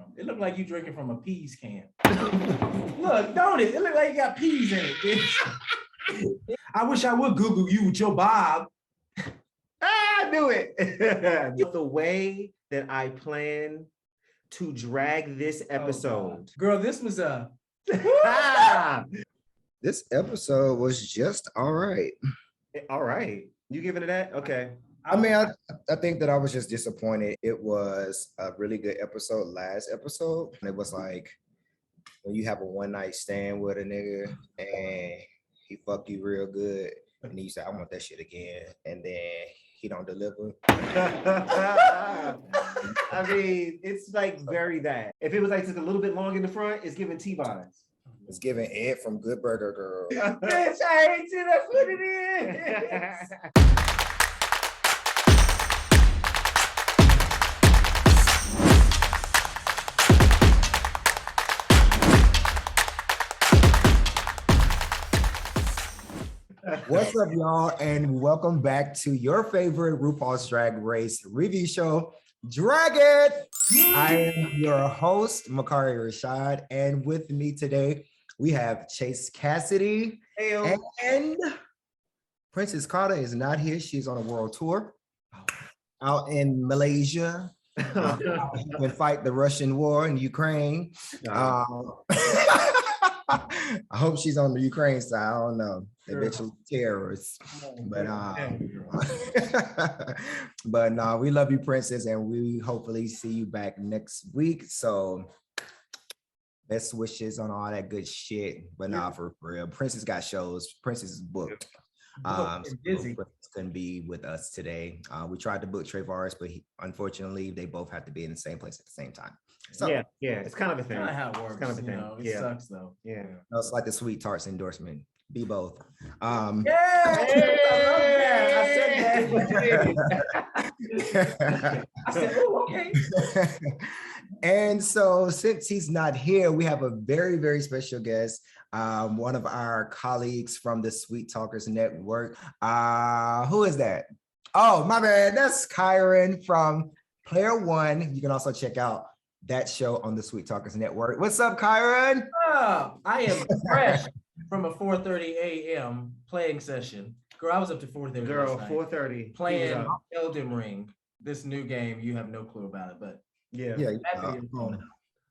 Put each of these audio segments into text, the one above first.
from? It looked like you drinking from a peas can. Look, don't it? It look like you got peas in it, bitch. I wish I would Google you with your Bob. I knew it. The way that I plan to drag this episode. Girl, this was a... This episode was just all right. All right. You giving it that? Okay. I mean, I think that I was just disappointed. It was a really good episode last episode. And it was like when you have a one night stand with a nigga and he fuck you real good. And then you say, I want that shit again. And then he don't deliver. I mean, it's like very that. If it was like just a little bit long in the front, it's giving T-vibes. It's giving Ed from Good Burger Girl. Bitch, I hate you. That's what it is. What's up, y'all, and welcome back to your favorite Rupauls Drag Race review show, Drag It! I am your host, Mukari Rashad, and with me today, we have ChaseKassidy, and Princess Carter is not here. She's on a world tour out in Malaysia. And fight the Russian war in Ukraine. I hope she's on the Ukraine side. I don't know. They bet you terrorists. But no, we love you, Princess, and we hopefully see you back next week. So best wishes on all that good shit. But nah, for real. Princess got shows. Princess is booked. Princess couldn't be with us today. We tried to book Travaris, but unfortunately, they both have to be in the same place at the same time. So, yeah, it's kind of a thing. Kind of how it works. It's kind of a thing. It sucks though. Yeah. No, it's like the Sweet Tarts endorsement. Be both. I said, oh, okay. And so since he's not here, we have a very, very special guest. One of our colleagues from the Sweet Talkers Network. Who is that? Oh, my bad. That's Kyron from PlayerOne. You can also check out that show on the Sweet Talkers Network. What's up, Kyron? I am fresh from a 4:30 a.m. playing session. Girl, I was up to 4:30. Girl, 4:30. Playing Elden Ring, this new game. You have no clue about it, but yeah.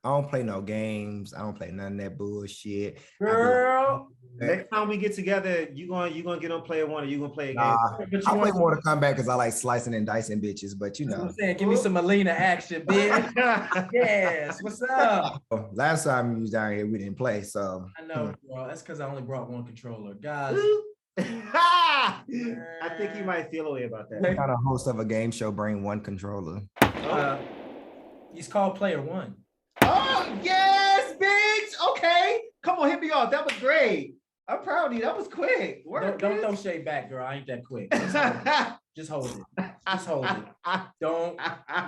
I don't play no games. I don't play none of that bullshit. Girl, next time we get together, you gonna get on PlayerOne or you gonna play a game? I play Mortal Kombat because I like slicing and dicing bitches, but you know. I'm saying, give me some Melina action, bitch. Yes, what's up? Last time you was down here, we didn't play, so. I know, bro. That's because I only brought one controller. Guys. I think you might feel a way about that. What kind of host of a game show bring one controller? He's called PlayerOne. Oh, yes, bitch. Okay. Come on, hit me off. That was great. I'm proud of you. That was quick. Don't throw shade back, girl. I ain't that quick. Just hold it. Just hold it. Don't.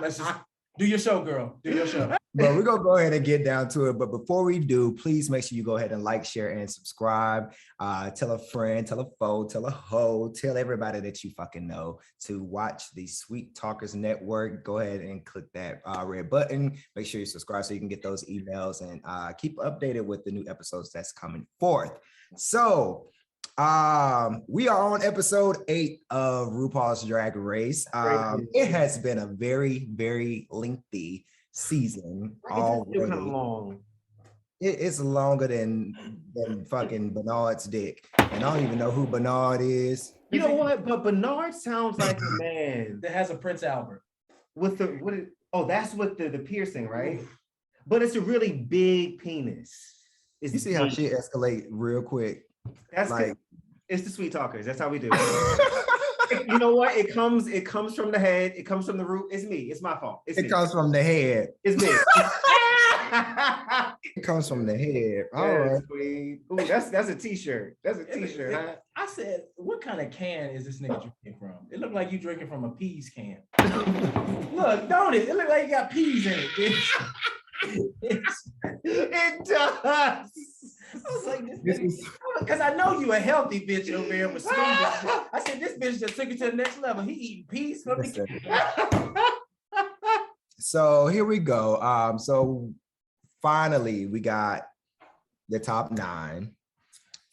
Let's just do your show, girl. Do your show. But we're going to go ahead and get down to it. But before we do, please make sure you go ahead and like, share, and subscribe. Tell a friend, tell a foe, tell a hoe, tell everybody that you fucking know to watch the Sweet Talkers Network. Go ahead and click that red button. Make sure you subscribe so you can get those emails and keep updated with the new episodes that's coming forth. So we are on episode 8 of RuPaul's Drag Race. It has been a very, very lengthy season already. Kind of long. It's longer than fucking Bernard's dick, and I don't even know who Bernard is. You know what? But Bernard sounds like a man that has a Prince Albert with the that's with the piercing, right? But it's a really big penis. You see how she escalate real quick. That's like it's the Sweet Talkers. That's how we do it. You know what? It comes from the head. It comes from the root. It's me. It's my fault. It comes from the head. It's me. It comes from the head. All right. Ooh, that's a t-shirt. That's a t-shirt. Huh? I said, what kind of can is this nigga drinking from? It looked like you drinking from a peas can. Look, don't it? It looked like you got peas in it. It does. I was like, because I know you a healthy bitch over here with smoothie. I said, this bitch just took it to the next level. He eating peas from the So here we go. So finally we got the top 9,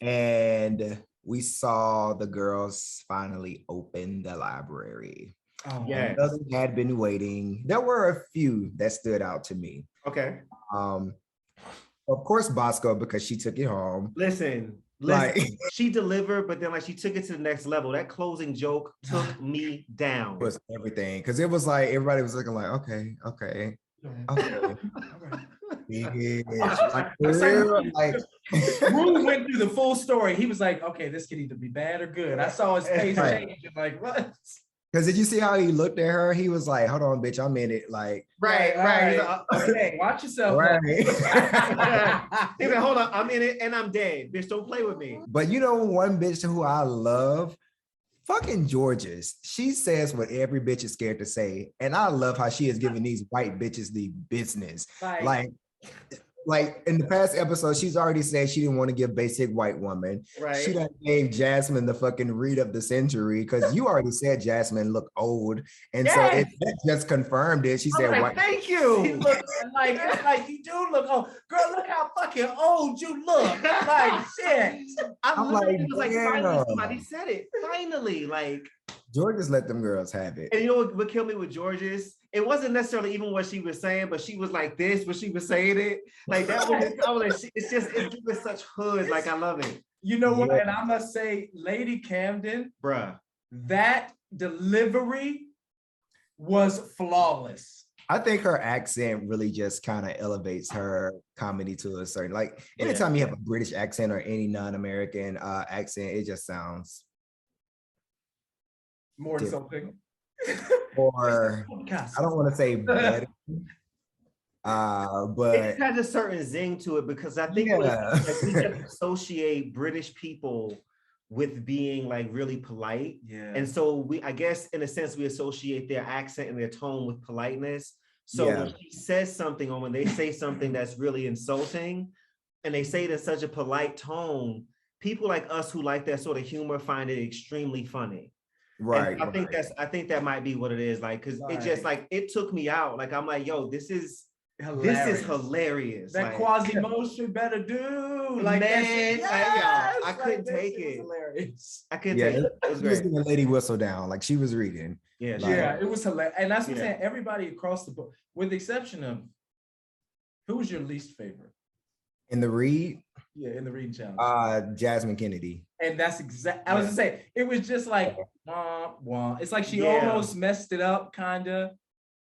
and we saw the girls finally open the library. Oh, Yes. Others had been waiting. There were a few that stood out to me. Okay. Of course, Bosco, because she took it home. Listen, Like- she delivered, but then like she took it to the next level. That closing joke took me down. Was everything, because it was like everybody was looking like, okay. Bitch. Like, for real, like, Rue went through the full story. He was like, okay, this could either be bad or good. I saw his face Right. change and like, what? because did you see how he looked at her? He was like, hold on, bitch, I'm in it. Like, Right. Okay, watch yourself. right. He said, hold on, I'm in it and I'm dead. Bitch, don't play with me. But you know, one bitch who I love, fucking Georges. She says what every bitch is scared to say. And I love how she is giving these white bitches the business. Like in the past episode, she's already said she didn't want to give basic white woman. Right. She done gave Jasmine the fucking read of the century, because you already said Jasmine looked old. And so Yes. that just confirmed it. She I'm said, like, white. thank He you. looked like, it's like you do look old. Girl, look how fucking old you look. Like shit. I'm like, literally was like, finally damn. somebody said it. Finally, like, Georges let them girls have it. and you know what killed me with Georges? It wasn't necessarily even what she was saying, but she was like this when she was saying it. Like that was, I was like, it's giving such hood. Like I love it, You know what? Yeah. And I must say, Lady Camden, bruh. that delivery was flawless. I think her accent really just kind of elevates her comedy to a certain, like anytime you have a British accent or any non-American accent, it just sounds More different. insulting. Or I don't want to say better, It but has a certain zing to it because I think Yeah. we just associate British people with being like really polite. Yeah. And so I guess in a sense, we associate their accent and their tone with politeness. So Yeah. when she says something or when they say something that's really insulting and they say it in such a polite tone, people like us who like that sort of humor find it extremely funny. right. And I think that might be what it is. Like, cause it just like, it took me out. Like, I'm like, yo, this is hilarious. That Like, Quasimodo better do. Like, Man, yes! I couldn't that take shit was it. hilarious. I couldn't Yeah, take it. It was she was great. giving Lady Whistle down, like she was reading. Yeah, Like- Yeah, it was hilarious. And that's what I'm Yeah. saying. Everybody across the board, with the exception of, who was your least favorite? In the read, Yeah, in the reading challenge. Jasmine Kennedy. And that's exact. I was gonna say, it was just like, wah, wah. It's like she almost messed it up, kinda.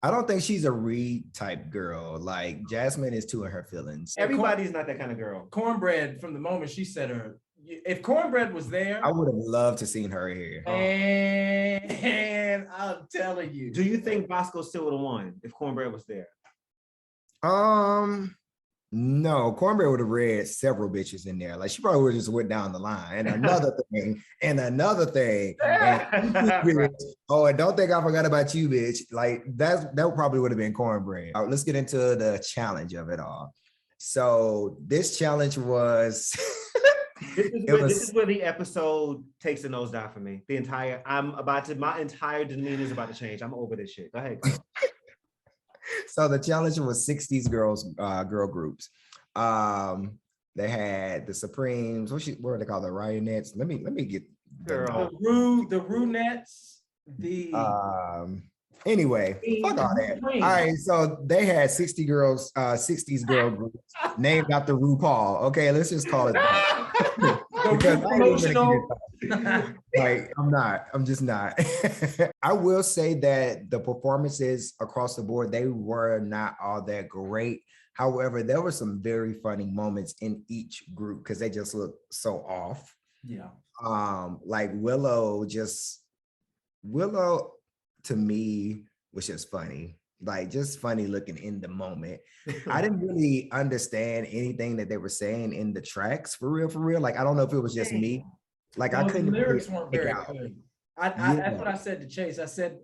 I don't think she's a read type girl. Like Jasmine is too in her feelings. everybody's not that kind of girl. Cornbread, from the moment she said her, if Cornbread was there, I would have loved to seen her here. and I'm telling you, Do you think Bosco still would have won if Cornbread was there? No, Cornbread would have read several bitches in there. Like she probably would have just went down the line. And another thing, and another thing. And, oh, and don't think I forgot about you, bitch. Like that probably would have been Cornbread. All right, let's get into the challenge of it all. So this challenge was This is where the episode takes a nosedive for me. My entire demeanor is about to change. I'm over this shit. Go ahead. Girl. So the challenge was 60s girl groups. They had the Supremes. What are they called? The Rionettes. Let me get Girl. the Runettes, the anyway, fuck all that. All right, so they had 60 girls, 60s girl groups named after RuPaul. Okay, let's just call it that. Because I ain't even gonna get like I'm just not. I will say that the performances across the board, they were not all that great. However, there were some very funny moments in each group because they just looked so off. Yeah. Like Willow to me was just funny. Like just funny looking in the moment. I didn't really understand anything that they were saying in the tracks for real. Like I don't know if it was just me. Like I couldn't. The lyrics really weren't pick very out. good. That's what I said to Chase. I said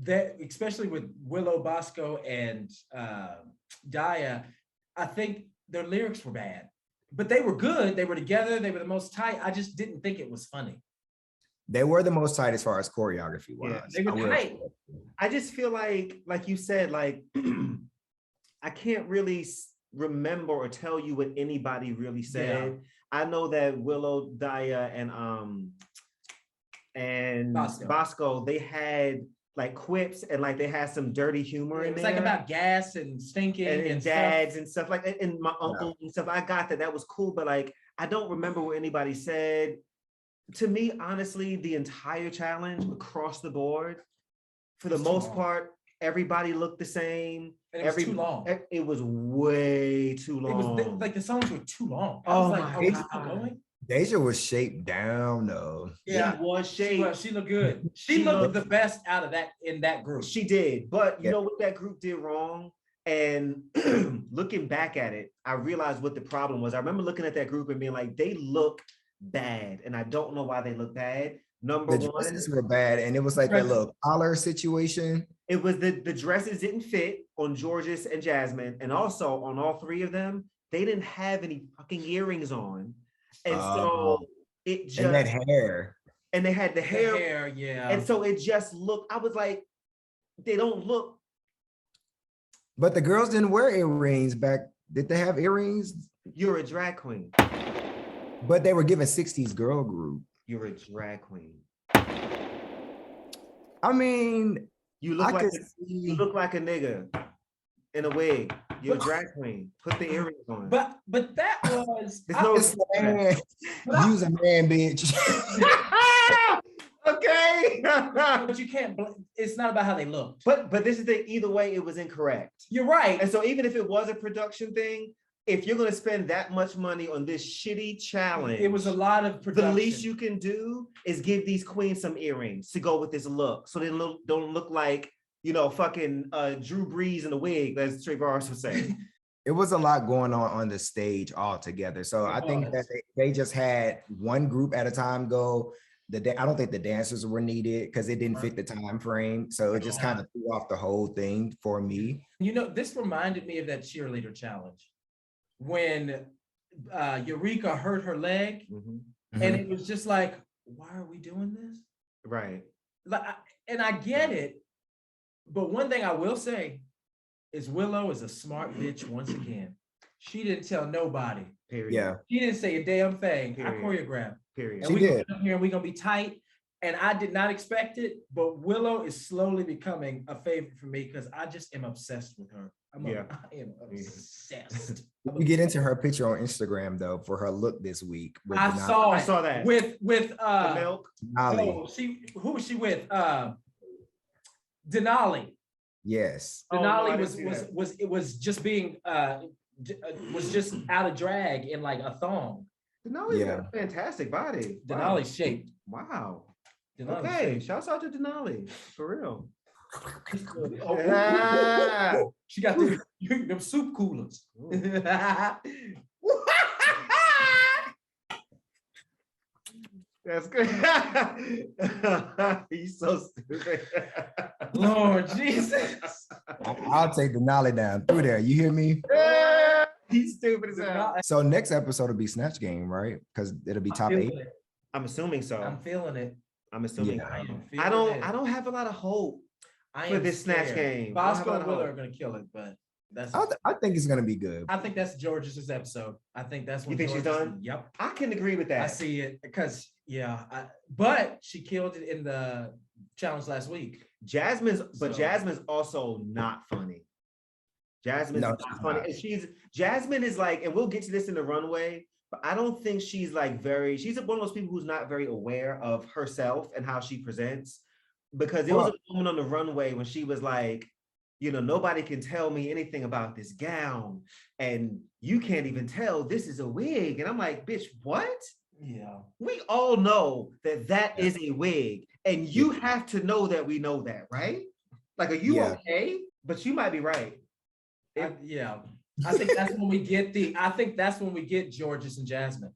that, especially with Willow, Bosco, and Daya, I think their lyrics were bad, but they were good. They were together. They were the most tight. I just didn't think it was funny. They were the most tight as far as choreography was. Yeah, they were tight. I just feel like you said, like I can't really remember or tell you what anybody really said. Yeah. I know that Willow, Daya, and Bosco, they had like quips and like they had some dirty humor in there. It's like about gas and stinking and dads and stuff like that, and my uncle and stuff. I got that was cool, but like I don't remember what anybody said. To me, honestly, the entire challenge across the board, for the most part, everybody looked the same. And it was too long. It was way too long. It was like the songs were too long. Oh my God. Deja was shaped down though. Yeah, she was shaped. She looked good. She looked the best out of that in that group. She did, but you know what that group did wrong? And looking back at it, I realized what the problem was. I remember looking at that group and being like, they look bad, and I don't know why they look bad. Number the one, dresses were bad, and it was like that little collar situation. It was the dresses didn't fit on Georges and Jasmine, and also on all three of them, they didn't have any fucking earrings on, and so it just and that hair, and they had the hair, yeah, and so it just looked. I was like, they don't look. But the girls didn't wear earrings back. Did they have earrings? You're a drag queen. But they were given 60s girl group. You're a drag queen. I mean, you look like a nigga in a wig. You're a drag queen. Put the earrings on. But that was use a man, bitch. Okay. But you can't. It's not about how they looked. But this is either way, it was incorrect. You're right. And so even if it was a production thing, if you're going to spend that much money on this shitty challenge, it was a lot of production. The least you can do is give these queens some earrings to go with this look, so they don't look like, you know, fucking Drew Brees in a wig, as Trayvon would say. It was a lot going on the stage altogether. So I think that they just had one group at a time go. I don't think the dancers were needed because it didn't fit the time frame. So it just kind of threw off the whole thing for me. You know, this reminded me of that cheerleader challenge when Eureka hurt her leg, and it was just like, why are we doing this? Right. Like, and I get it, but one thing I will say is Willow is a smart bitch once again. She didn't tell nobody. Period. Yeah. She didn't say a damn thing. Period. I choreographed. Period. And we're going to come here and we're going to be tight. And I did not expect it, but Willow is slowly becoming a favorite for me because I just am obsessed with her. I am obsessed. We get into her picture on Instagram though for her look this week. I saw that with the milk. Oh, who was she with? Denali. Yes. Denali was just being was just out of drag in like a thong. Denali's got a fantastic body. Denali's shaped. Wow. Denali's okay, shaped. shouts out to Denali for real. She got them soup coolers. That's good. He's so stupid. Lord Jesus. I'll take Denali down through there. You hear me? He's stupid as hell. So next episode will be Snatch Game, right? Because it'll be top 8. I'm assuming so. I'm feeling it. I'm assuming. Yeah. I don't have a lot of hope for this Snatch Game. Bosco and Willow are gonna kill it, but I think it's gonna be good. I think that's George's episode. I think that's when you think she's done. Yep, I can agree with that. I see it because but she killed it in the challenge last week. Jasmine's also not funny. Jasmine's not funny. Jasmine is like, and we'll get to this in the runway, but I don't think she's like she's one of those people who's not very aware of herself and how she presents. Because there was a moment on the runway when she was like, you know, nobody can tell me anything about this gown, and you can't even tell this is a wig. And I'm like, bitch, what? Yeah. We all know that is a wig, and you have to know that we know that, right? Like, are you okay? But you might be right. I think that's when we get Georges and Jasmine.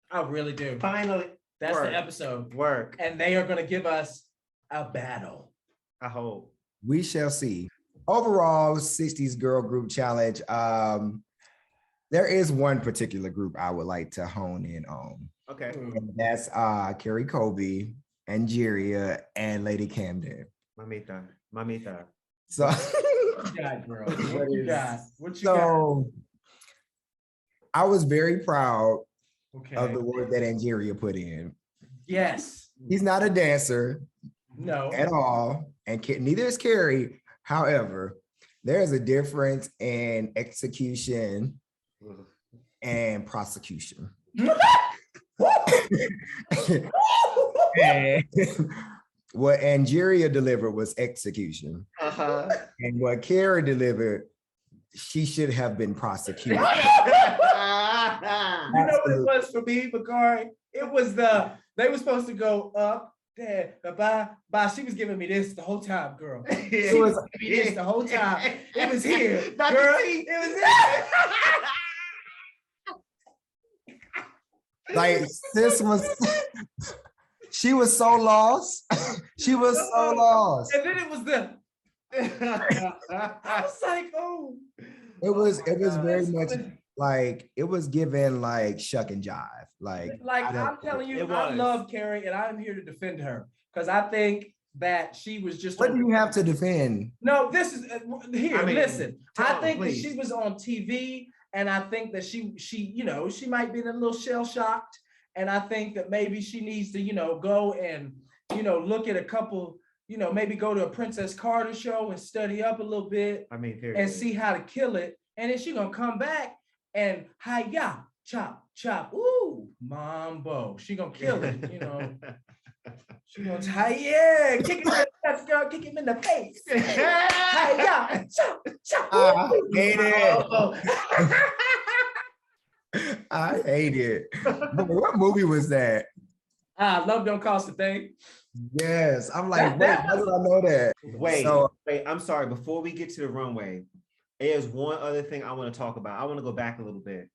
I really do. Finally. That's the episode. Work. And they are going to give us a battle. I hope. We shall see. Overall, 60s girl group challenge. There is one particular group I would like to hone in on. Okay. And that's Carrie Colby, Angeria, and Lady Camden. Mamita. So, What you got, girl? What you got? What you got? I was very proud Okay. of the work that Angeria put in. Yes. He's not a dancer No. at all, and neither is Carrie. However, there's a difference in execution and prosecution. And what Angeria delivered was execution. And what Carrie delivered, she should have been prosecuted. You know what it was for me, Mukari? It was they were supposed to go up, there, bye. She was giving me this the whole time, girl. She was giving me this the whole time. It was here, girl. It was here. Like, she was so lost. She was so lost. And then it was I was like, oh. It was very much like, it was given like shuck and jive. Like I'm telling you, I love Carrie and I'm here to defend her because I think that she was just. What do you have to defend? No, this is here. Listen, I think that please. she was on TV and I think that she might be a little shell shocked. And I think that maybe she needs to, go and, look at a couple, maybe go to a Princess Carter show and study up a little bit. And see how to kill it. And then she's going to come back and hi-ya, chop, chop. Ooh, mambo. She going to kill it, She going to hi-yeah, kick him in the face, girl, kick him in the face. Hi-ya, chop, chop. I hate it. I hate it. What movie was that? Love Don't Cost a Thing. Yes. I'm like, wait, how did I know that? Wait, I'm sorry. Before we get to the runway, there's one other thing I want to talk about. I want to go back a little bit.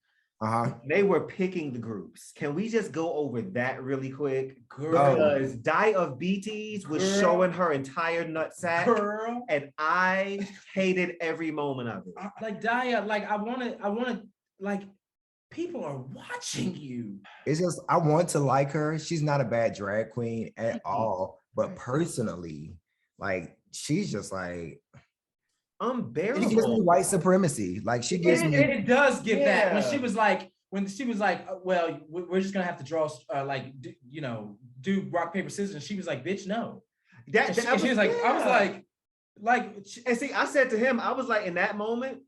They were picking the groups. Can we just go over that really quick? Because Die of BTs was showing her entire nutsack, and I hated every moment of it. Like Daya, like I want to, like people are watching you. It's just, I want to like her. She's not a bad drag queen at all, but personally, like she's just like unbearable. She gives me white supremacy. Like she gives me. It does give that when she was like, well, we're just gonna have to draw, do rock paper scissors. And she was like, bitch, no. She was like, I was like, and see, I said to him, I was like, in that moment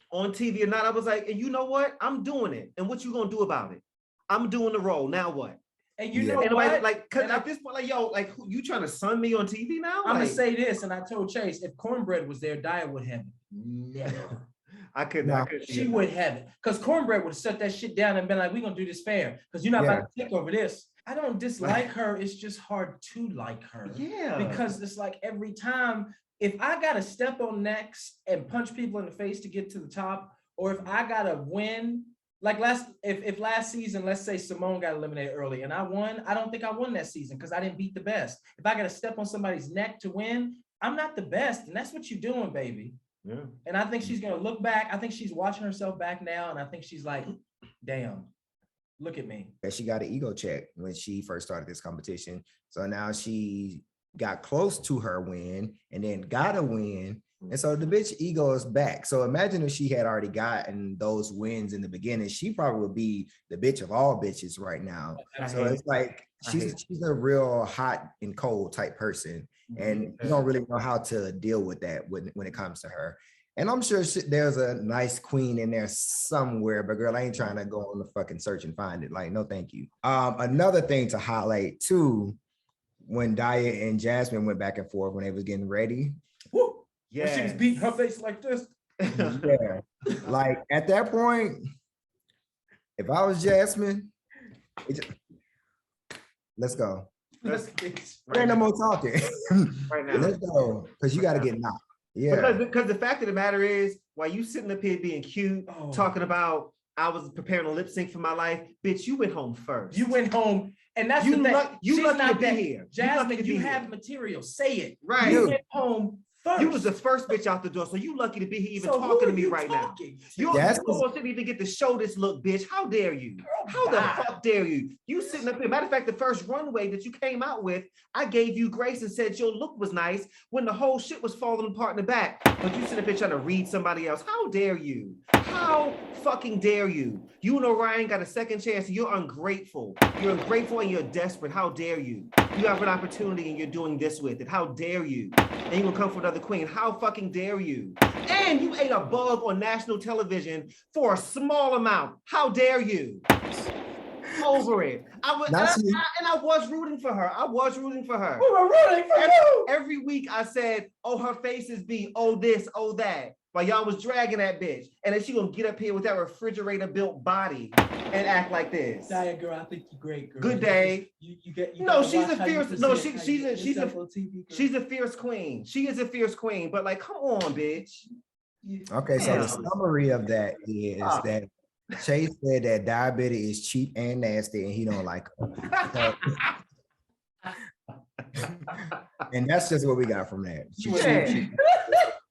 on TV or not, I was like, and you know what? I'm doing it. And what you gonna do about it? I'm doing the role. Now what? And you know what? Cause at this point, like, yo, like, you trying to sun me on TV now? I'm gonna say this, and I told Chase, if Cornbread was there, Daya would have it. Never. I couldn't. She would have it. Because Cornbread would have shut that shit down and been like, we're gonna do this fair. Because you're not about to take over this. I don't dislike her. It's just hard to like her. Yeah. Because it's like every time, if I gotta step on necks and punch people in the face to get to the top, or if I gotta win, like if last season, let's say Simone got eliminated early and I won, I don't think I won that season because I didn't beat the best. If I gotta step on somebody's neck to win, I'm not the best. And that's what you're doing, baby. Yeah. And I think she's gonna look back. I think she's watching herself back now. And I think she's like, damn, look at me. She got an ego check when she first started this competition. So now she got close to her win and then got a win. And so the bitch ego is back. So imagine if she had already gotten those wins in the beginning, she probably would be the bitch of all bitches right now. So it's like, she's a real hot and cold type person. And you don't really know how to deal with that when it comes to her. And I'm sure there's a nice queen in there somewhere, but girl, I ain't trying to go on the fucking search and find it. Like, no, thank you. Another thing to highlight too, when Daya and Jasmine went back and forth when they was getting ready. Woo! Yeah, she was beating her face like this. Yeah, like at that point, if I was Jasmine, let's go. Ain't no more talking. Right now, let's go, because you got to get knocked. Yeah, because the fact of the matter is, while you sitting up here being cute, talking about I was preparing a lip sync for my life, bitch, you went home first. You went home, and that's the thing. You lucky to be here. Jasmine, you have material. Say it. Right. You went home You was the first bitch out the door, so you lucky to be here even talking to me right now. You almost didn't even get to show this look, bitch. How dare you? How the fuck dare you? You sitting up here. Matter of fact, the first runway that you came out with, I gave you grace and said your look was nice when the whole shit was falling apart in the back. But you sitting up here trying to read somebody else. How dare you? How fucking dare you? You and Orion got a second chance. You're ungrateful. You're ungrateful and you're desperate. How dare you? You have an opportunity and you're doing this with it. How dare you? And you're gonna come for another queen. How fucking dare you? And you ate a bug on national television for a small amount. How dare you? Over it. I was rooting for her. I was rooting for her. We were rooting for you. Every week I said, oh, her face is B, oh this, oh that. While y'all was dragging that bitch. And then she gonna get up here with that refrigerator built body and act like this. Dia, girl, I think you're great, girl. Good day. She's a fierce queen. She is a fierce queen, but like, come on, bitch. Okay, so the summary of that is that Chase said that diabetes is cheap and nasty and he don't like her. And that's just what we got from that. She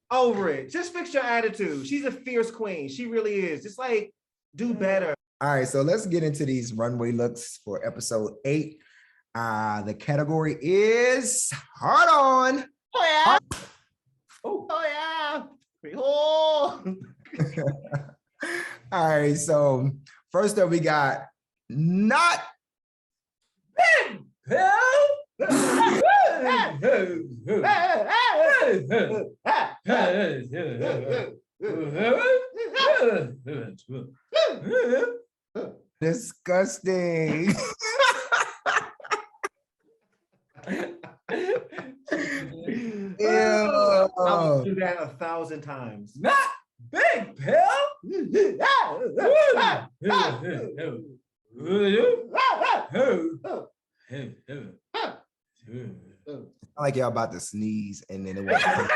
over it. Just fix your attitude. She's a fierce queen. She really is. Just like, do better. All right, so let's get into these runway looks for episode 8. The category is hard on. Oh yeah. Oh yeah. Oh. All right, so first up we got not Big Pill. disgusting. I'll do that 1,000 times. Not Big Pill. I like y'all about to sneeze and then it won't.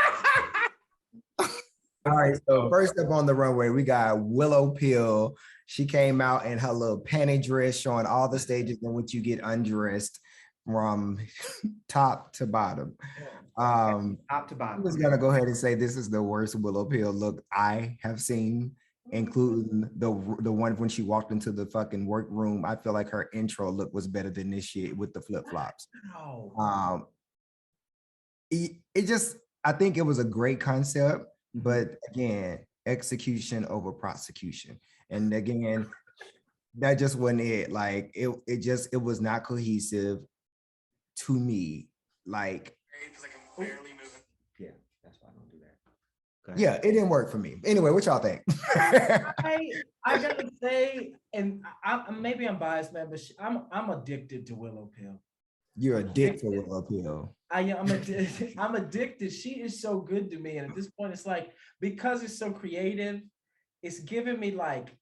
All right, so first up on the runway, we got Willow Peel. She came out in her little panty dress, showing all the stages in which you get undressed from top to bottom. Top to bottom. I'm just gonna go ahead and say this is the worst Willow Peel look I have seen, including the one when she walked into the fucking workroom. I feel like her intro look was better than this shit with the flip-flops. It just, I think it was a great concept, but again, execution over prosecution. And again, that just wasn't it. Like it was not cohesive to me. Like, I'm barely moving. Yeah, that's why I don't do that. Yeah, it didn't work for me. Anyway, what y'all think? I gotta say, and maybe I'm biased, man, but I'm addicted to Willow Peel. You're addicted to Willow Peel. I'm addicted. She is so good to me, and at this point, it's like because it's so creative, it's giving me like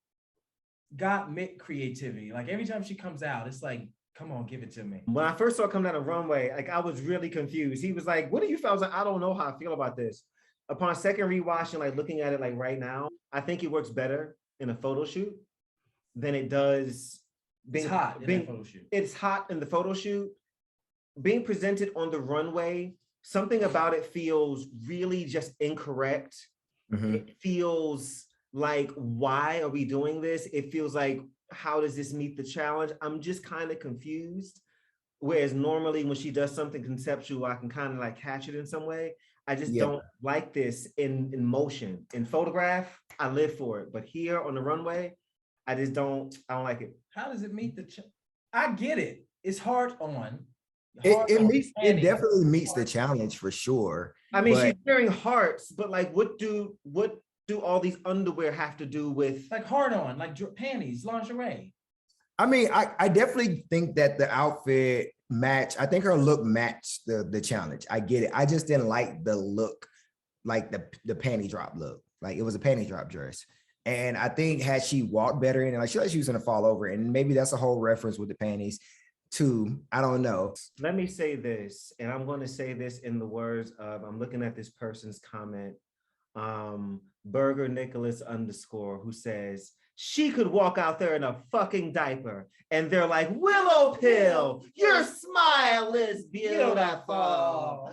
got Mick creativity. Like every time she comes out, it's like, come on, give it to me. When I first saw her come down the runway, like I was really confused. He was like, "What do you feel?" I was like, "I don't know how I feel about this." Upon second rewatch and like looking at it like right now, I think it works better in a photo shoot than it does being hot in the photo shoot. It's hot in the photo shoot. Being presented on the runway, something about it feels really just incorrect. Mm-hmm. It feels like, why are we doing this? It feels like, how does this meet the challenge? I'm just kind of confused. Whereas normally when she does something conceptual, I can kind of like catch it in some way. I just don't like this in motion. In photograph, I live for it. But here on the runway, I don't like it. How does it meet the challenge? I get it. It's hard on. It definitely meets the challenge for sure. I mean, she's wearing hearts, but like, what do all these underwear have to do with like hard on, like panties, lingerie? I mean, I definitely think that the outfit matched. I think her look matched the challenge. I get it. I just didn't like the look, like the panty drop look. Like it was a panty drop dress. And I think had she walked better in it, like she was gonna fall over, and maybe that's a whole reference with the panties. Too, I don't know. Let me say this, and I'm going to say this in the words of, I'm looking at this person's comment. Burger Nicholas _ who says she could walk out there in a fucking diaper, and they're like, Willow Peel, your smile is beautiful.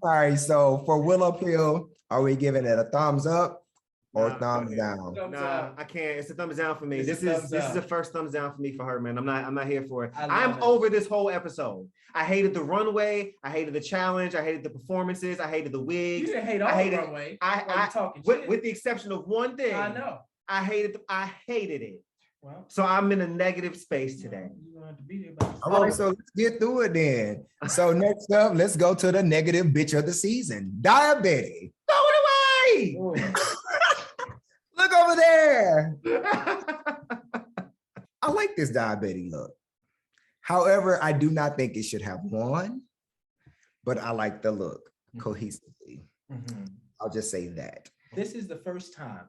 All right, so for Willow Peel, are we giving it a thumbs up or thumbs down? I can't. It's a thumbs down for me. This is the first thumbs down for me for her, man. I'm not here for it. I'm over this whole episode. I hated the runway. I hated the challenge. I hated the performances. I hated the wigs. You didn't hate all the runway. With the exception of one thing. I know. I hated it. Well, so I'm in a negative space today. You don't have to be there by yourself. All right, so let's get through it then. So next up, let's go to the negative bitch of the season, Diabetes. Throw it away. Look over there. I like this Diabetes look. However, I do not think it should have won, but I like the look cohesively. I'll just say that. This is the first time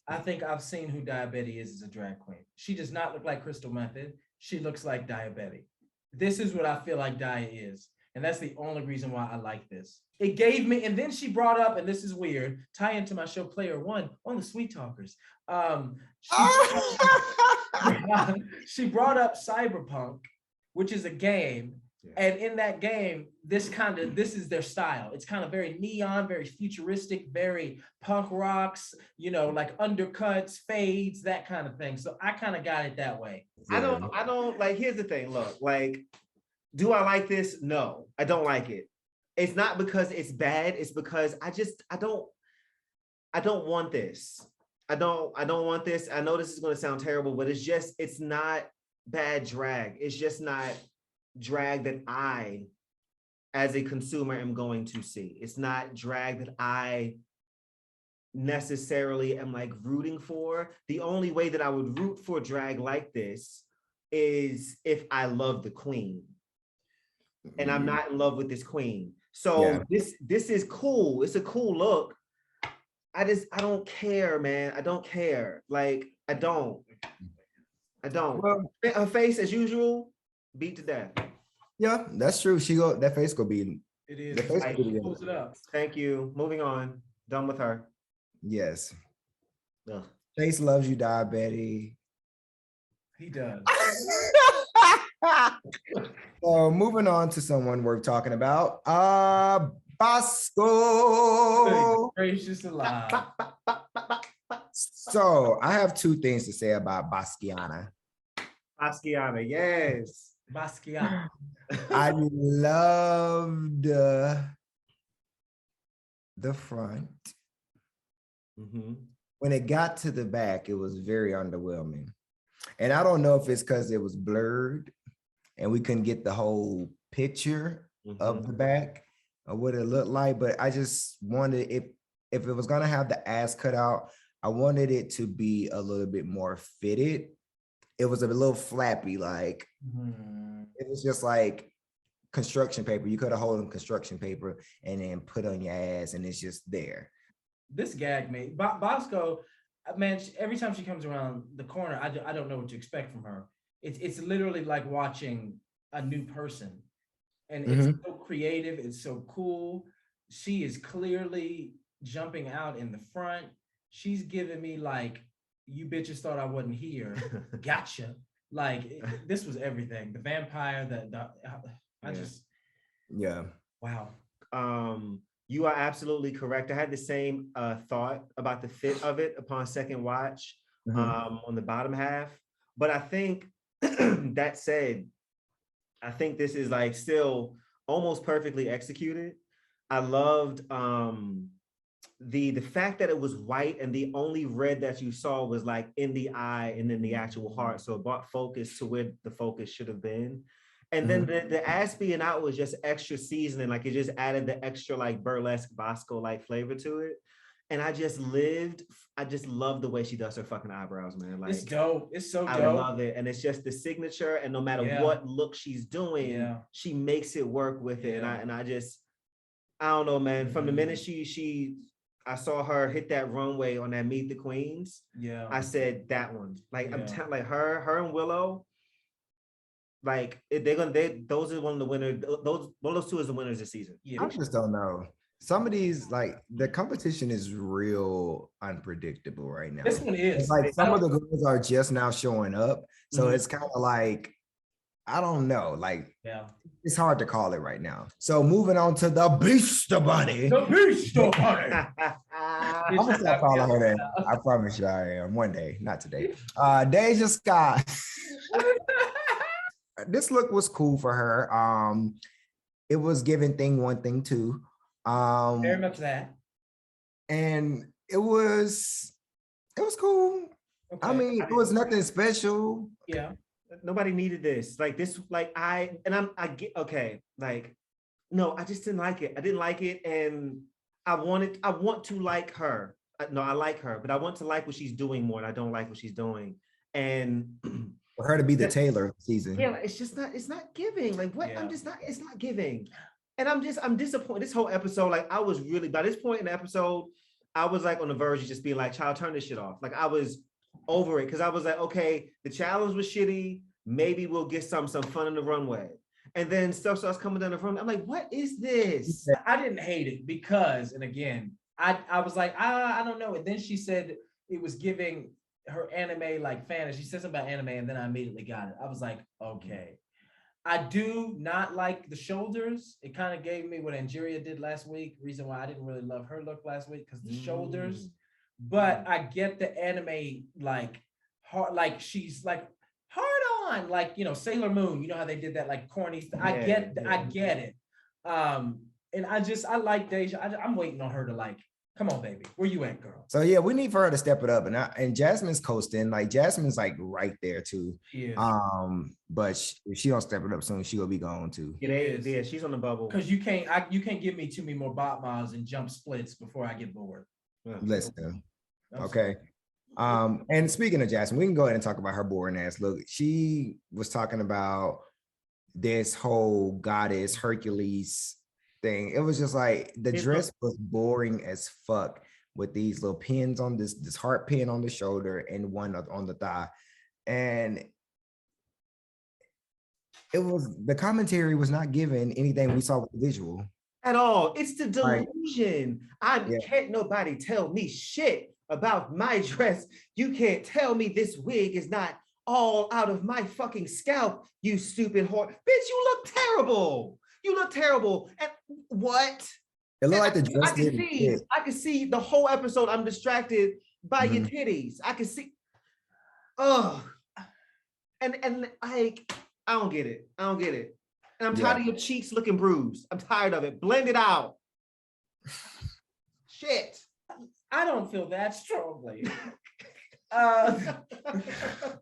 I think I've seen who Diabetes is as a drag queen. She does not look like Crystal Method. She looks like Diabetes. This is what I feel like Dia is. And that's the only reason why I like this. It gave me, and then she brought up, and this is weird, tie into my show PlayerOne on the Sweet Talkers. She brought up Cyberpunk, which is a game. Yeah. And in that game, this is their style. It's kind of very neon, very futuristic, very punk rocks, like undercuts, fades, that kind of thing. So I kind of got it that way. I don't like, here's the thing, look, like, do I like this? No, I don't like it. It's not because it's bad. It's because I don't want this. I don't want this. I know this is going to sound terrible, but it's not bad drag. It's just not drag that I, as a consumer, am going to see. It's not drag that I necessarily am like rooting for. The only way that I would root for drag like this is if I love the queen. And I'm not in love with this queen. So this is cool. It's a cool look. I don't care, man. I don't care. Like, I don't. Well, her face, as usual, beat to death. Yeah, that's true. That face gonna be. It is. Pulls it up. Thank you. Moving on. Done with her. Yes. Ugh. Chase loves you, Diabetes. He does. So moving on to someone worth talking about. Bosco. Gracious alive. So I have two things to say about Basquiana. Basquiana, yes. Basquiat. I loved the front. When it got to the back, it was very underwhelming. And I don't know if it's because it was blurred and we couldn't get the whole picture of the back or what it looked like, but I just wanted if it was gonna have the ass cut out, I wanted it to be a little bit more fitted. It was a little flappy, like it was just like construction paper. You could have hold construction paper and then put on your ass, and it's just there. This gagged me. Bosco, man, every time she comes around the corner, I don't know what to expect from her. It's literally like watching a new person, and it's so creative. It's so cool. She is clearly jumping out in the front. She's giving me like, you bitches thought I wasn't here. Gotcha. Like this was everything. The vampire, wow. You are absolutely correct. I had the same thought about the fit of it upon second watch on the bottom half. But I think that said, I think this is like still almost perfectly executed. I loved the fact that it was white and the only red that you saw was like in the eye and in the actual heart. So it brought focus to where the focus should have been. And then the ass being out was just extra seasoning. Like it just added the extra like burlesque Bosco like flavor to it. And I just love the way she does her fucking eyebrows, man. Like it's dope. It's so dope. I love it. And it's just the signature. And no matter what look she's doing, she makes it work with it. And I don't know, man. From the minute I saw her hit that runway on that Meet the Queens. Yeah. I said that one. Like I'm telling, like her and Willow. those are one of the winners. One of those two is the winners this season. Yeah, I just don't know. Some of these, like the competition is real unpredictable right now. this one is. It's like some of the girls are just now showing up. So Mhm. it's kind of like, I don't know. Like Yeah. it's hard to call it right now. So moving on to the Beast Bunny. The Beast Bunny. I'm gonna stop calling her that. I promise you I am one day, not today. Deja Scott. This look was cool for her. It was giving thing one, thing two. Very much that. And it was cool. Okay. I mean, it was nothing special. Yeah. Nobody needed this. Like this, like I get okay. Like, no, I just didn't like it. I didn't like it, and I want to like her. No, I like her, but I want to like what she's doing more, and I don't like what she's doing. And For her to be the Taylor of the season. yeah, it's not giving. Like what? Yeah. It's not giving. And I'm disappointed. This whole episode, like I was really, by this point in the episode, I was like on the verge of just being like, child, turn this shit off. Like I was over it because I was like, okay, the challenge was shitty. Maybe we'll get some fun in the runway. And then stuff starts coming down the runway. I'm like, what is this? I didn't hate it because, and again, I was like, I don't know. And then she said it was giving her anime like fantasy. She said something about anime, and then I immediately got it. I was like, okay. I do not like the shoulders. It kind of gave me what Algeria did last week. Reason why I didn't really love her look last week because the shoulders. But I get the anime like hard, like she's like hard on, like Sailor Moon. You know how they did that like corny. I get it. And I like Deja. I'm waiting on her to like, come on, baby, where you at, girl? So yeah, we need for her to step it up, and Jasmine's coasting. Like Jasmine's like right there too. She is. But if she don't step it up soon, she will be gone too. Yeah, she's on the bubble. Because you can't give me too many more bot miles and jump splits before I get bored. Listen, okay. And speaking of Jasmine, we can go ahead and talk about her boring ass look. She was talking about this whole goddess Hercules thing. It was just like the dress was boring as fuck with these little pins on this heart pin on the shoulder and one on the thigh. And the commentary was not giving anything we saw with the visual. At all. It's the delusion. Can't nobody tell me shit about my dress. You can't tell me this wig is not all out of my fucking scalp, you stupid whore. Bitch, you look terrible. You look terrible. And what? It looked like the dress I can see the whole episode. I'm distracted by your titties. I can see. Oh. And like, I don't get it. And I'm tired of your cheeks looking bruised. I'm tired of it. Blend it out. Shit. I don't feel that strongly. Listen,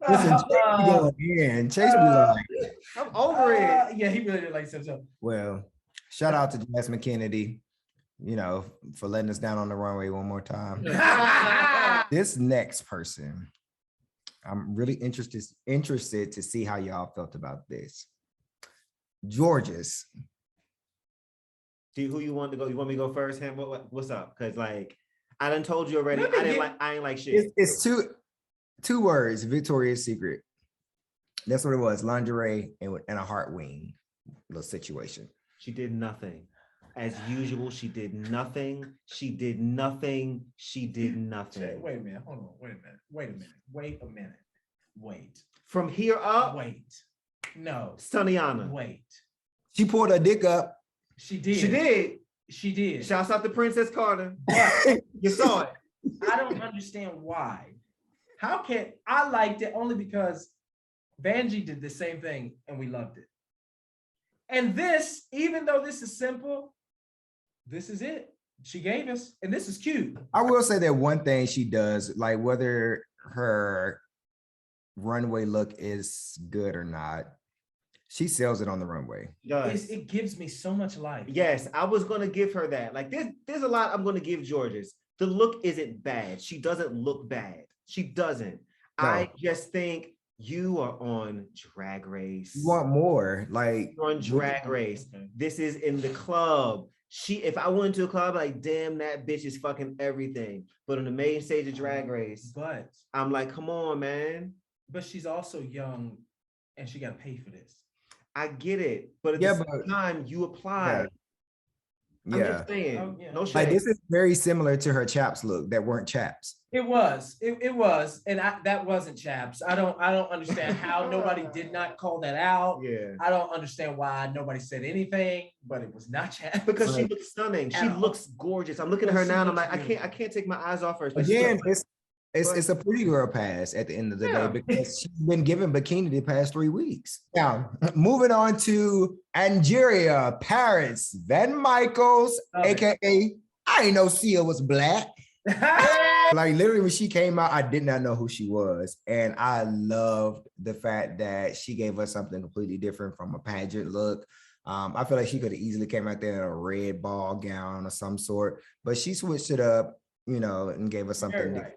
Chase be going in. Chase be like, I'm over it. Yeah, he really did like so. Well, shout out to Jasmine Kennedy, for letting us down on the runway one more time. This next person, I'm really interested to see how y'all felt about this. Georges. See who you want to go? You want me to go first? Him? What's up? Because like I done told you already. I ain't like shit. It's two words. Victoria's Secret. That's what it was. Lingerie and a heart wing little situation. She did nothing. As usual, she did nothing. Wait a minute. Hold on. Wait a minute. Wait. From here up. Wait. No. Stunniana. Wait. She pulled her dick up. She did. Shouts out to Princess Carter. But you saw it. I don't understand why. How can I liked it only because Vanjie did the same thing and we loved it. And this, even though this is simple, this is it. She gave us, and this is cute. I will say that one thing she does, like whether her runway look is good or not, she sells it on the runway. It gives me so much life. Yes, I was gonna give her that. Like there's a lot I'm gonna give Georges. The look isn't bad. She doesn't look bad. She doesn't. No. I just think you are on Drag Race. You want more, like you're on Drag Race. Okay. This is in the club. If I went to a club, like, damn, that bitch is fucking everything. But on the main stage of Drag Race, I'm like, come on, man. But she's also young, and she got to pay for this. I get it, but at Yeah, the same time, you apply. I'm Yeah. just saying, Oh, yeah. no Like shade. this is very similar to her chaps look that weren't chaps. It was, and that wasn't chaps. I don't understand how nobody did not call that out. Yeah. I don't understand why nobody said anything, but it was not chaps. Because she looks stunning. She looks gorgeous. I'm looking at her now and I'm like, I can't take my eyes off her. Again, it's a pretty girl pass at the end of the day because she's been given bikini the past 3 weeks. Now, moving on to Algeria, Paris, Van Michels, aka I ain't know Sia was black. Like literally when she came out, I did not know who she was. And I loved the fact that she gave us something completely different from a pageant look. I feel like she could have easily came out there in a red ball gown of some sort, but she switched it up, and gave us something different.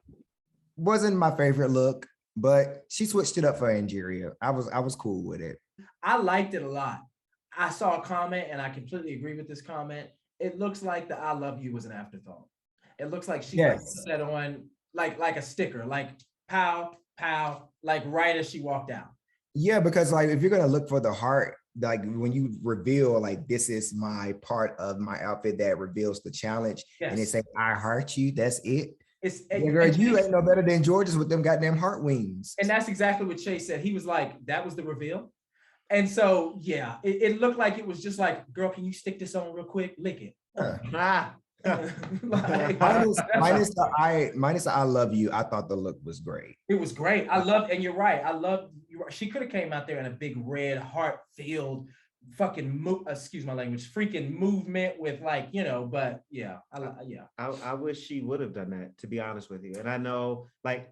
Wasn't my favorite look, but she switched it up for Algeria. I was cool with it. I liked it a lot. I saw a comment and I completely agree with this comment. It looks like the I love you was an afterthought. It looks like she set on like a sticker, like pow, pow, like right as she walked out. Yeah, because like if you're gonna look for the heart, like when you reveal like this is my part of my outfit that reveals the challenge, and they say I heart you, that's it. Girl, you ain't no better than George's with them goddamn heart wings. And that's exactly what Chase said. He was like, that was the reveal. And so, yeah, it looked like it was just like, girl, can you stick this on real quick? Lick it. Minus the I love you. I thought the look was great. It was great. And you're right. She could have came out there in a big red heart-filled excuse my language, freaking movement with like, but yeah, I wish she would have done that, to be honest with you. And I know like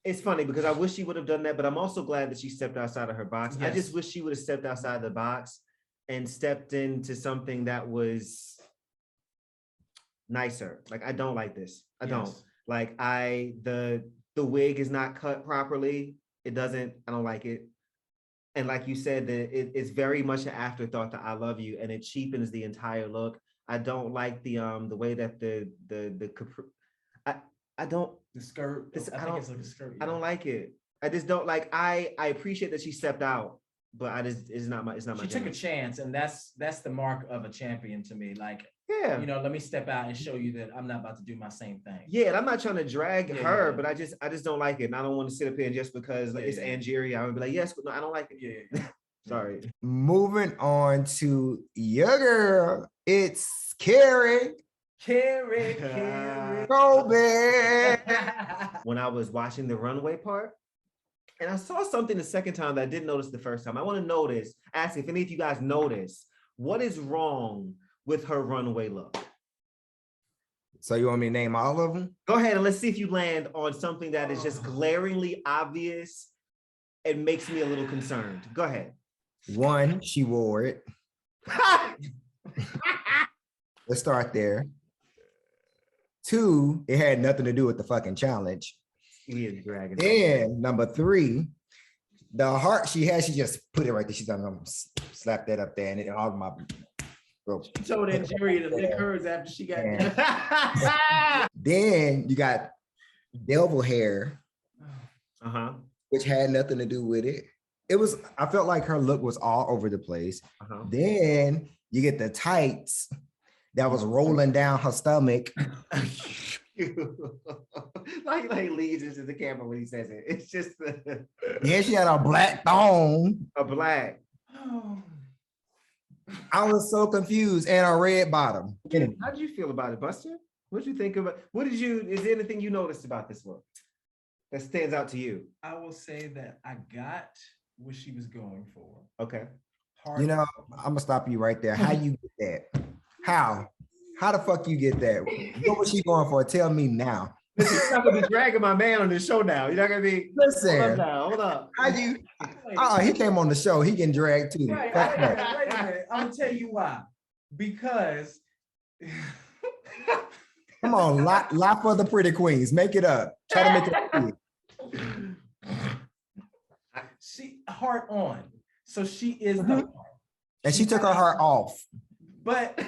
it's funny because I wish she would have done that, but I'm also glad that she stepped outside of her box. Yes. I just wish she would have stepped outside the box and stepped into something that was nicer. Like I don't like this. I don't like the wig is not cut properly. I don't like it. And like you said, it's very much an afterthought to I love you, and it cheapens the entire look. I don't like the way that the skirt. I think it's like a skirt. I don't like it. I just don't like. I appreciate that she stepped out, but it's not my. She took a chance, and that's the mark of a champion to me. Like, let me step out and show you that I'm not about to do my same thing. Yeah, and I'm not trying to drag her, but I just don't like it, and I don't want to sit up here and just because it's Algeria, I would be like, yes, but no, I don't like it. Yeah. Sorry. Moving on to your girl, it's Carrie. Go back. When I was watching the runway part, and I saw something the second time that I didn't notice the first time. I want to ask if any of you guys notice, what is wrong with her runway look? So you want me to name all of them? Go ahead and let's see if you land on something that is just glaringly obvious and makes me a little concerned. Go ahead. 1, she wore it. Let's start there. 2, it had nothing to do with the fucking challenge. And number 3, the heart she had, she just put it right there. She's gonna slap that up there, and it all my. She told Algeria to lick hers after she got there. Then you got devil hair, which had nothing to do with it. I felt like her look was all over the place. Then you get the tights that was rolling down her stomach. like leads into the camera when he says it. It's just she had a black thong. A black. I was so confused, and a red bottom. How did you feel about it, Buster? What did you think about? Is there anything you noticed about this look that stands out to you? I will say that I got what she was going for. Okay. I'm gonna stop you right there. How you get that? How the fuck you get that? What was she going for? Tell me now. Listen, you're not gonna be dragging my man on this show now. You're not gonna be. Listen. Hold up. How you? He came on the show. He can drag too. Wait a minute. I'm gonna tell you why. Because. Come on, lie for the pretty queens. Make it up. Try to make it up. She heart on, so she is the heart. And she took her heart off. But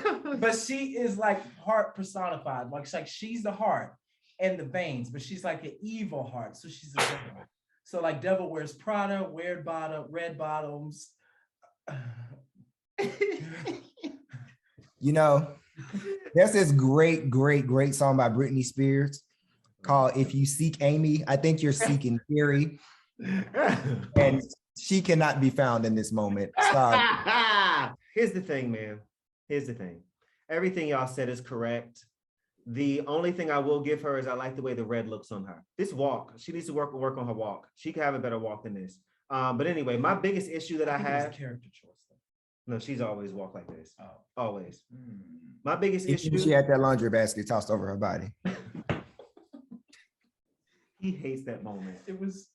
she is like heart personified. Like she's the heart and the veins, but she's like an evil heart. So she's a devil. So like devil wears Prada, red bottoms, You know, there's this great song by Britney Spears called "If You Seek Amy." I think you're seeking Carrie, and she cannot be found in this moment. Sorry. Here's the thing, man. Here's the thing. Everything y'all said is correct. The only thing I will give her is I like the way the red looks on her. This walk, she needs to work on her walk. She can have a better walk than this. But anyway, my biggest issue that I have. Character choice. No, she's always walked like this. Oh. Always. My biggest issue. She had that laundry basket tossed over her body. He hates that moment. It was.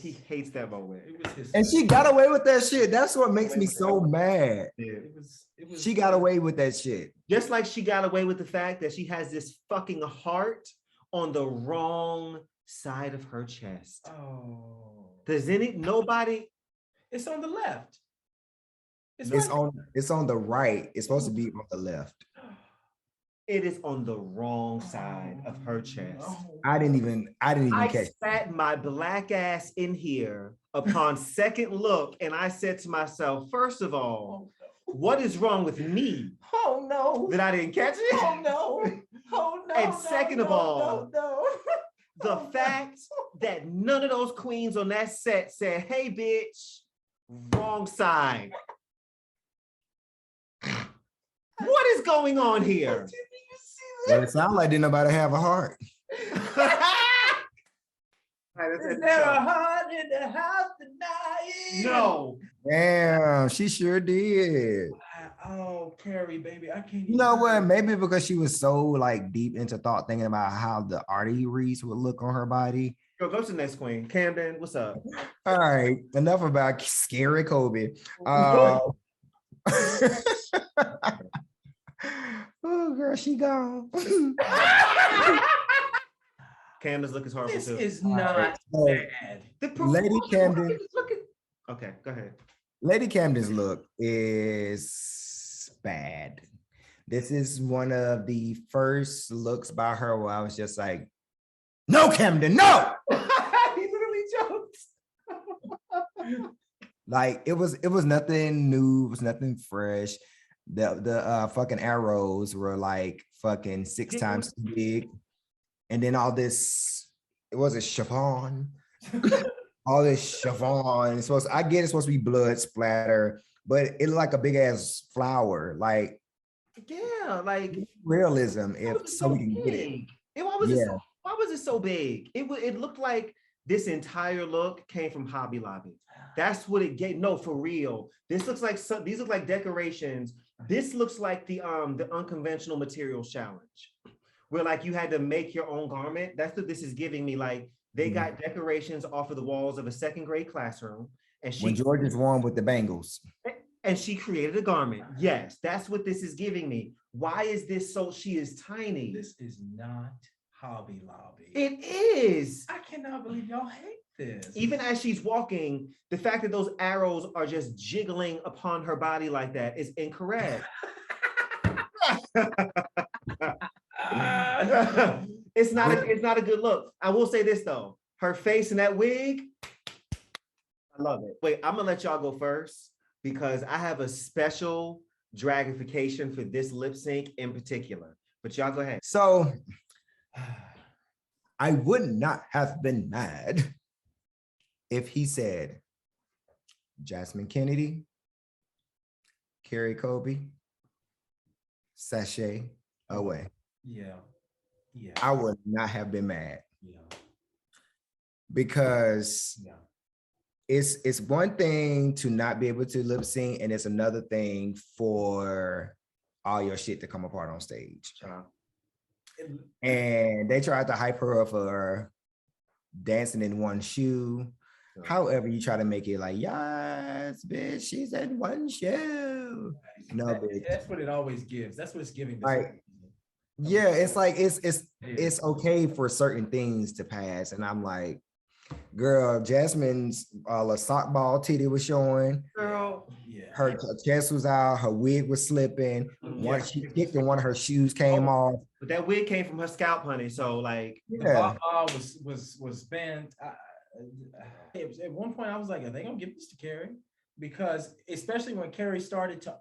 He hates that moment. It was his. And she got away with that shit. That's what makes me so mad. It was. She got away with that shit. Just like she got away with the fact that she has this fucking heart on the wrong side of her chest. Oh. Nobody? It's on the left. It's on the right. It's supposed to be on the left. It is on the wrong side of her chest. I didn't even catch. I sat my black ass in here upon second look, and I said to myself, first of all, what is wrong with me? Oh no. That I didn't catch it? Oh no. Oh no. And second of all, no. the fact that none of those queens on that set said, hey, bitch, wrong side. What is going on here? Well, it sounds like didn't nobody have a heart. Is there a heart in the house tonight? No. Damn, she sure did. Oh, Carrie, baby, I can't. You know what? Maybe because she was so like deep into thought, thinking about how the arteries would look on her body. Go to the next queen. Camden, what's up? All right, enough about scary Kobe. Oh, girl, she gone. Camden's look is horrible This too. is not bad. Lady Camden. Okay, go ahead. Lady Camden's look is bad. This is one of the first looks by her where I was just like, no, Camden, no. He literally jokes. Like it was nothing new, it was nothing fresh. The fucking arrows were like fucking 6 times too big. And then all this, it was a chiffon. All this chiffon. It's supposed to be blood splatter, but it looked like a big ass flower. Like, yeah, like realism, if so we can get it. Why was it so big? It looked like this entire look came from Hobby Lobby. That's what it gave. No, for real. This looks like these look like decorations. This looks like the unconventional materials challenge, where like you had to make your own garment. That's what this is giving me. Like they got decorations off of the walls of a 2nd grade classroom, and when George won with the Bengals, and she created a garment. Yes, that's what this is giving me. Why is this so? She is tiny. This is not Hobby Lobby. It is. I cannot believe y'all hate this. Even as she's walking, the fact that those arrows are just jiggling upon her body like that is incorrect. It's not a good look. I will say this though. Her face in that wig, I love it. Wait, I'm gonna let y'all go first because I have a special dragification for this lip sync in particular. But y'all go ahead. So I would not have been mad if he said Jasmine Kennedy, Carrie Kobe, sashay away. Yeah. I would not have been mad. Yeah. Because it's one thing to not be able to lip sync, and it's another thing for all your shit to come apart on stage. And they tried to hype her up for dancing in one shoe. However, you try to make it like, yes, bitch, she's in one shoe. No, bitch. That's what it always gives. That's what it's giving. Like, yeah, it's like it's okay for certain things to pass, and I'm like, girl, Jasmine's sock ball titty was showing. Girl, her chest was out, her wig was slipping. Once she kicked and one of her shoes came off. But that wig came from her scalp, honey. So like, the ball was bent. At one point, I was like, are they gonna give this to Carrie? because especially when Carrie started to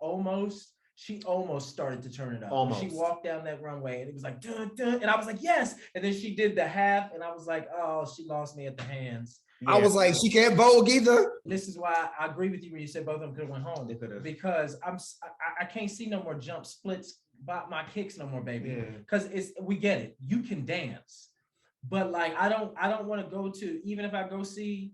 she almost started to turn it up. Almost. She walked down that runway and it was like, dun, dun, and I was like, yes. And then she did the half and I was like, oh, she lost me at the hands. Yeah. I was like, she can't vogue either. This is why I agree with you when you said both of them could have went home. They could have. Because I can't see no more jump splits by my kicks no more, baby. Because we get it. You can dance. But like I don't want to go to, even if I go see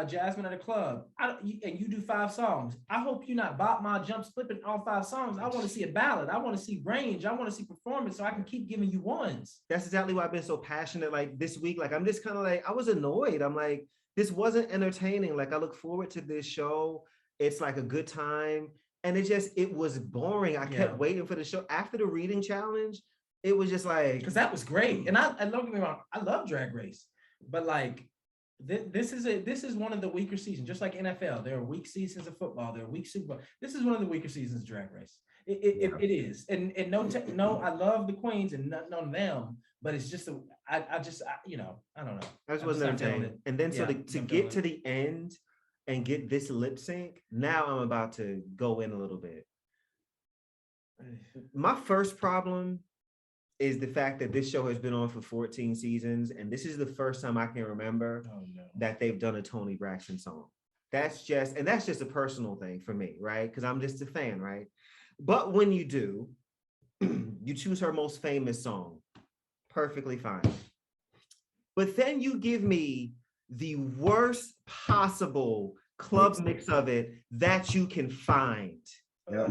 Jasmine at a club, and you do 5 songs. I hope you not bop my jump flipping all 5 songs. I want to see a ballad. I want to see range. I want to see performance so I can keep giving you ones. That's exactly why I've been so passionate. Like this week, like I'm just kind of like, I was annoyed. I'm like, this wasn't entertaining. Like I look forward to this show. It's like a good time. And it was boring. I kept waiting for the show. After the reading challenge, it was just like. Because that was great. And don't get me wrong, I love Drag Race. But like, this is one of the weaker seasons, just like NFL. There are weak seasons of football. There are weak Super Bowl. This is one of the weaker seasons of Drag Race. It is, and no, I love the queens and none of them, but it's just I don't know. I just wasn't entertained. And then to get to the end and get this lip sync, now I'm about to go in a little bit. My first problem is the fact that this show has been on for 14 seasons, and this is the first time I can remember that they've done a Toni Braxton song. That's just a personal thing for me, right? Because I'm just a fan, right? But when you do, you choose her most famous song, perfectly fine. But then you give me the worst possible club mix of it that you can find. Yeah.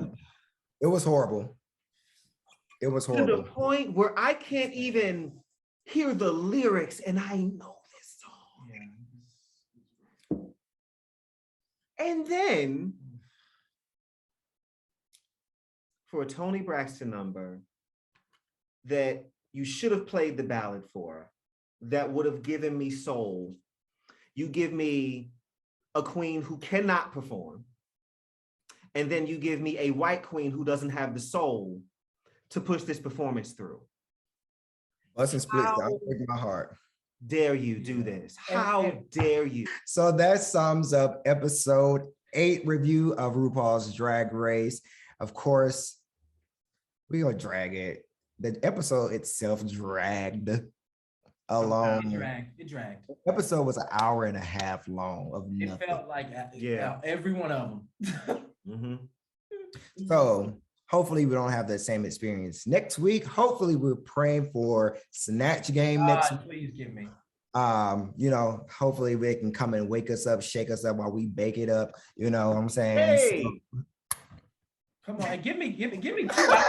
It was horrible. It was horrible. To the point where I can't even hear the lyrics and I know this song. Yeah. And then for a Toni Braxton number that you should have played the ballad for, that would have given me soul, you give me a queen who cannot perform, and then you give me a white queen who doesn't have the soul to push this performance through. Busting splits down in my heart. Dare you do this? How dare you? So that sums up episode 8 review of RuPaul's Drag Race. Of course, we're gonna drag it. The episode itself dragged along. It dragged. The episode was an hour and a half long of nothing. It felt like every one of them. Mm-hmm. So hopefully we don't have that same experience next week. Hopefully we're praying for Snatch Game next week. Please give me. Hopefully they can come and wake us up, shake us up while we bake it up. You know what I'm saying? Hey. Come on, give me 2 hours.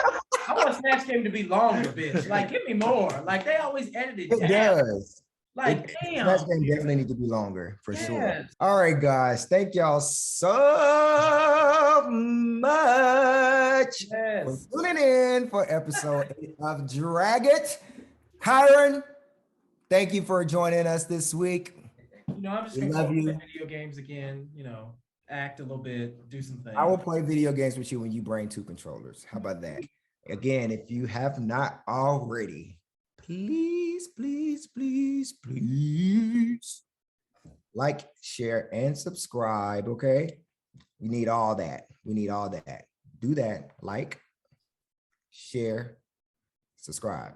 I want Snatch Game to be longer, bitch. Like, give me more. Like, they always edit it down. It does. Like, damn. Snatch Game definitely need to be longer, for sure. All right, guys. Thank y'all so much for tuning in for episode 8 of Drag It. Kyron, thank you for joining us this week. I'm just gonna play video games again, act a little bit, do some things. I will play video games with you when you bring 2 controllers. How about that? Again, if you have not already, please like, share, and subscribe, okay? We need all that. Do that. Like, share, subscribe.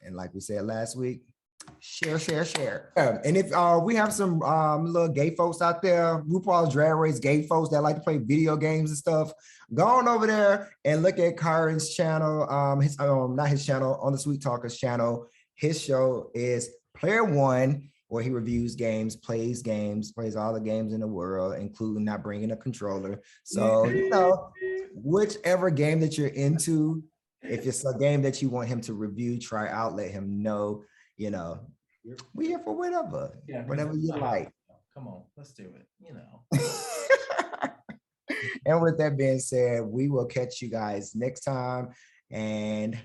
And like we said last week, share. And if we have some little gay folks out there, RuPaul's Drag Race gay folks that like to play video games and stuff, go on over there and look at Kyron's channel, not his channel, on the Sweet Talkers channel. His show is PlayerOne, where he reviews games, plays all the games in the world, including not bringing a controller. So, whichever game that you're into, if it's a game that you want him to review, try out, let him know. We here for whatever you like. Come on, let's do it. And with that being said, we will catch you guys next time, and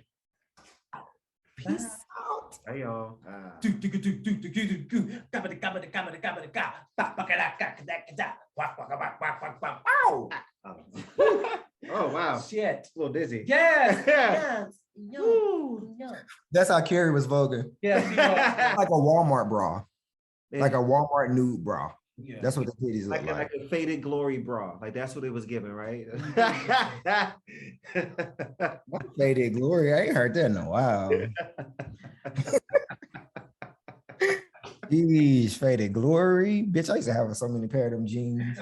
peace out. Hey y'all. Oh wow. Shit. A little dizzy. Yes. That's how Carrie was voguing. Yeah. Like a Walmart bra. Like a Walmart nude bra. Yeah. That's what the titties look like. Like a faded glory bra. Like that's what it was given, right? Faded glory. I ain't heard that in a while. Jeez, faded glory. Bitch, I used to have so many pair of them jeans.